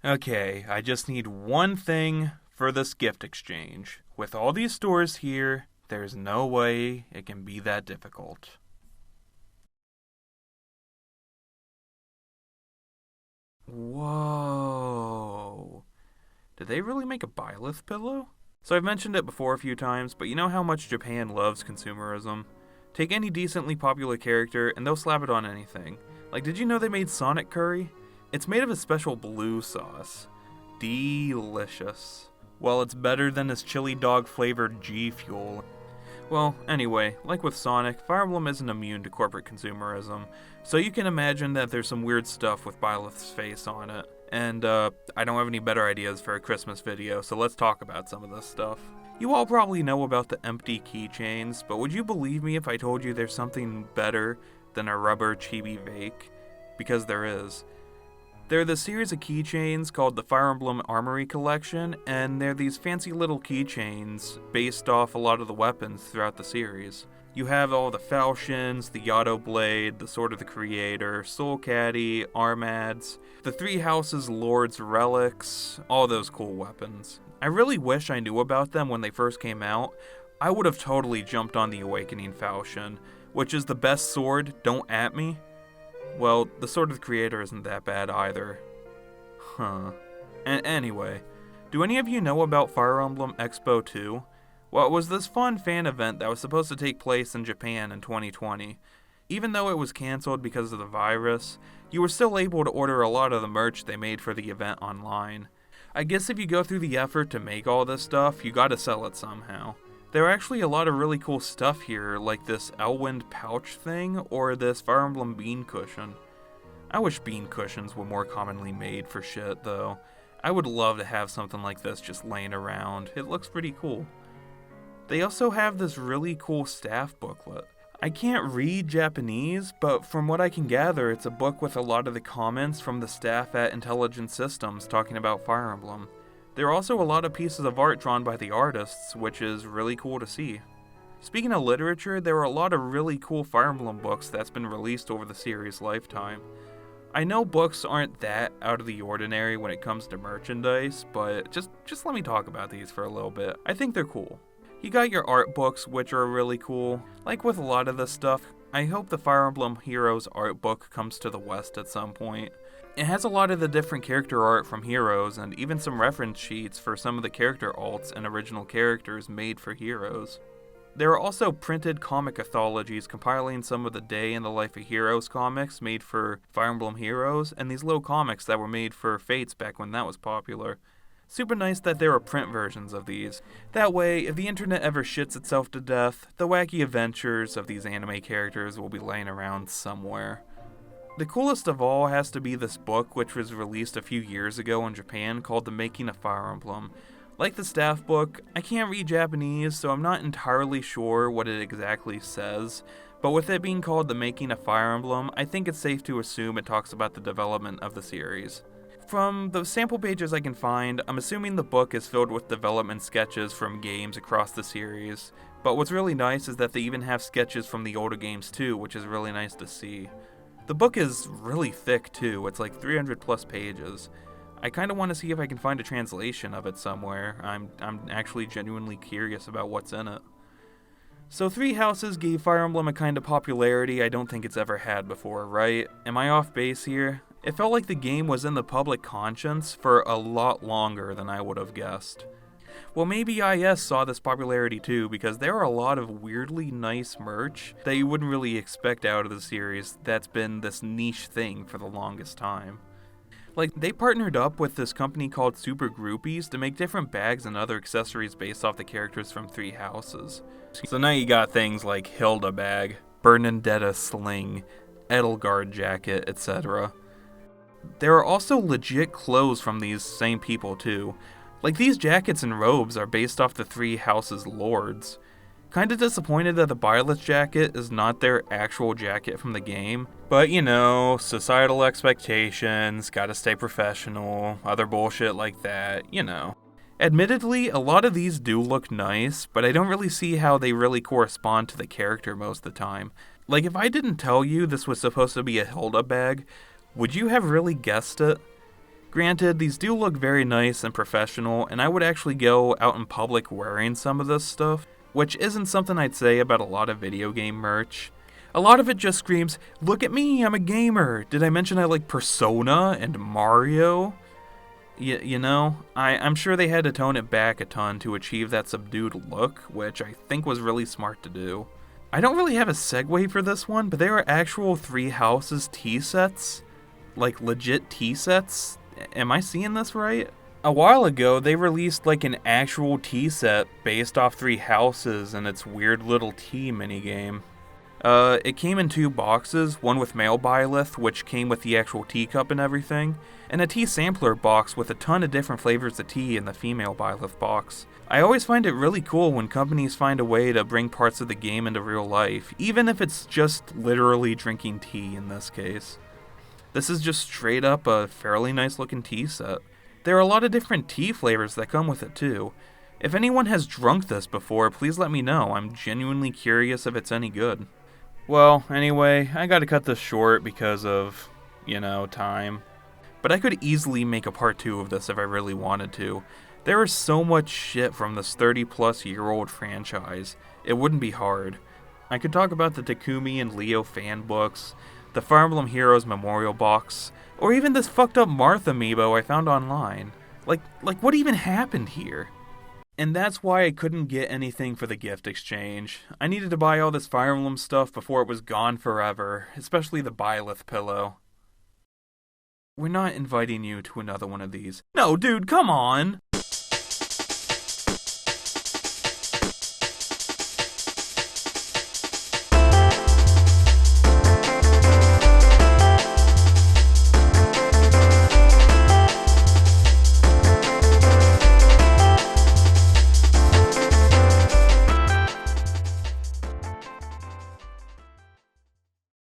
Okay, I just need one thing for this gift exchange. With all these stores here, there's no way it can be that difficult. Whoa. Did they really make a Byleth pillow? So I've mentioned it before a few times, but you know how much Japan loves consumerism? Take any decently popular character and they'll slap it on anything. Like, did you know they made Sonic curry? It's made of a special blue sauce. Delicious. Well, it's better than this chili dog flavored G Fuel. Well, anyway, like with Sonic, Fire Emblem isn't immune to corporate consumerism, so you can imagine that there's some weird stuff with Byleth's face on it. And, I don't have any better ideas for a Christmas video, so let's talk about some of this stuff. You all probably know about the empty keychains, but would you believe me if I told you there's something better than a rubber chibi vake? Because there is. They're the series of keychains called the Fire Emblem Armory collection, and they're these fancy little keychains based off a lot of the weapons throughout the series. You have all the falchions, the Yado Blade, the Sword of the Creator, Soul Caddy, Armads, the Three Houses Lord's Relics, all those cool weapons. I really wish I knew about them when they first came out. I would have totally jumped on the Awakening Falchion, which is the best sword, don't at me. Well, the Sword of the Creator isn't that bad either. Anyway, do any of you know about Fire Emblem Expo 2? Well, it was this fun fan event that was supposed to take place in Japan in 2020. Even though it was canceled because of the virus, you were still able to order a lot of the merch they made for the event online. I guess if you go through the effort to make all this stuff, you gotta sell it somehow. There are actually a lot of really cool stuff here, like this Elwind pouch thing, or this Fire Emblem bean cushion. I wish bean cushions were more commonly made for shit, though. I would love to have something like this just laying around. It looks pretty cool. They also have this really cool staff booklet. I can't read Japanese, but from what I can gather, it's a book with a lot of the comments from the staff at Intelligent Systems talking about Fire Emblem. There are also a lot of pieces of art drawn by the artists, which is really cool to see. Speaking of literature, there are a lot of really cool Fire Emblem books that's been released over the series' lifetime. I know books aren't that out of the ordinary when it comes to merchandise, but just let me talk about these for a little bit. I think they're cool. You got your art books, which are really cool. Like with a lot of this stuff, I hope the Fire Emblem Heroes art book comes to the West at some point. It has a lot of the different character art from Heroes, and even some reference sheets for some of the character alts and original characters made for Heroes. There are also printed comic anthologies compiling some of the Day in the Life of Heroes comics made for Fire Emblem Heroes, and these little comics that were made for Fates back when that was popular. Super nice that there are print versions of these. That way, if the internet ever shits itself to death, the wacky adventures of these anime characters will be laying around somewhere. The coolest of all has to be this book, which was released a few years ago in Japan, called The Making of Fire Emblem. Like the staff book, I can't read Japanese, so I'm not entirely sure what it exactly says, but with it being called The Making of Fire Emblem, I think it's safe to assume it talks about the development of the series. From the sample pages I can find, I'm assuming the book is filled with development sketches from games across the series, but what's really nice is that they even have sketches from the older games too, which is really nice to see. The book is really thick too, it's like 300 plus pages. I kind of want to see if I can find a translation of it somewhere. I'm actually genuinely curious about what's in it. So Three Houses gave Fire Emblem a kind of popularity I don't think it's ever had before, right? Am I off base here? It felt like the game was in the public conscience for a lot longer than I would have guessed. Well, maybe IS saw this popularity too, because there are a lot of weirdly nice merch that you wouldn't really expect out of the series that's been this niche thing for the longest time. Like, they partnered up with this company called Super Groupies to make different bags and other accessories based off the characters from Three Houses. So now you got things like Hilda bag, Bernadetta sling, Edelgard jacket, etc. There are also legit clothes from these same people too. Like, these jackets and robes are based off the Three Houses lords. Kinda disappointed that the Byleth jacket is not their actual jacket from the game. But you know, societal expectations, gotta stay professional, other bullshit like that, you know. Admittedly, a lot of these do look nice, but I don't really see how they really correspond to the character most of the time. Like, if I didn't tell you this was supposed to be a Hilda bag, would you have really guessed it? Granted, these do look very nice and professional, and I would actually go out in public wearing some of this stuff, which isn't something I'd say about a lot of video game merch. A lot of it just screams, look at me, I'm a gamer. Did I mention I like Persona and Mario? I'm sure they had to tone it back a ton to achieve that subdued look, which I think was really smart to do. I don't really have a segue for this one, but there are actual Three Houses tea sets. Like legit tea sets. Am I seeing this right? A while ago, they released like an actual tea set based off Three Houses and its weird little tea minigame. It came in 2 boxes, one with male byleth, which came with the actual teacup and everything, and a tea sampler box with a ton of different flavors of tea in the female byleth box. I always find it really cool when companies find a way to bring parts of the game into real life, even if it's just literally drinking tea in this case. This is just straight up a fairly nice looking tea set. There are a lot of different tea flavors that come with it too. If anyone has drunk this before, please let me know. I'm genuinely curious if it's any good. Well, anyway, I gotta cut this short because of, time. But I could easily make a part 2 of this if I really wanted to. There is so much shit from this 30-plus-year-old franchise, it wouldn't be hard. I could talk about the Takumi and Leo fan books, the Fire Emblem Heroes memorial box, or even this fucked up Marth amiibo I found online. Like what even happened here? And that's why I couldn't get anything for the gift exchange. I needed to buy all this Fire Emblem stuff before it was gone forever, especially the Byleth pillow. We're not inviting you to another one of these. No, dude, come on!